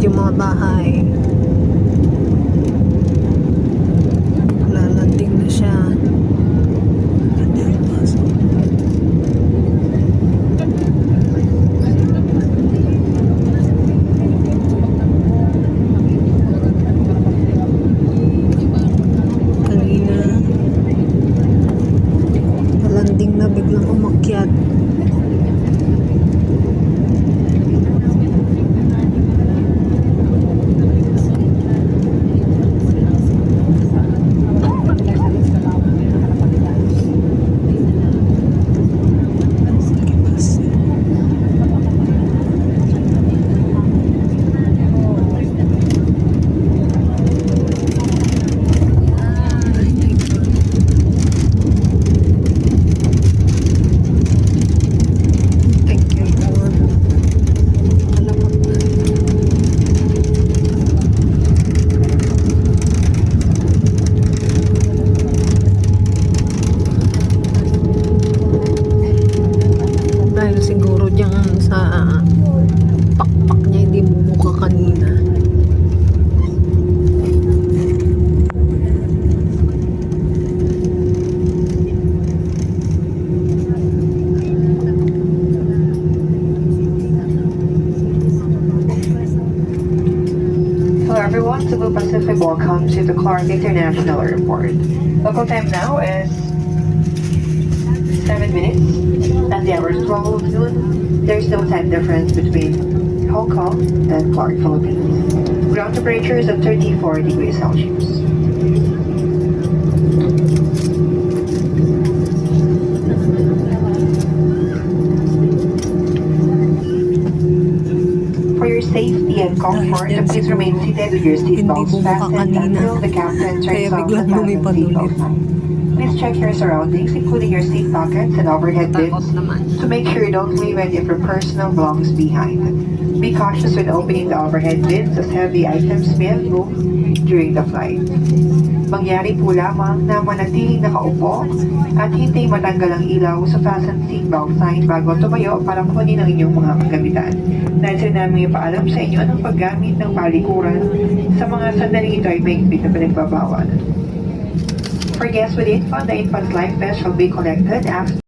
yung mga bahay. Lalanding na siya. Kanina lalanding na, biglang umakyat. Dahil siguro dyan sa pakpak niya hindi bumuka kanina. Hello everyone, Cebu Pacific welcome to the Clark International Airport. Local time now is 7 minutes. At the hour 12 noon, there's no time difference between Hong Kong and Clark, Philippines. Ground temperature is at 34 degrees Celsius. For your safety and comfort, please remain seated with your seatbelts fastened until the captain turns off the fasten seatbelt sign. Please check your surroundings, including your seat pockets and overhead bins, to make sure you don't leave any of your personal belongings behind. Be cautious when opening the overhead bins as heavy items may have moved during the flight. Mangyari po lamang na manatiling nakaupo at hindi matanggal ang ilaw sa fasten seatbelt sign bago tumayo para kunin ang inyong mga kagamitan. Dahil sila namin ipaalam sa inyo ng paggamit ng palikuran sa mga sandaling ito ay may higpit na pinagbabawal. For guests with infant, the infant's life vest shall be collected after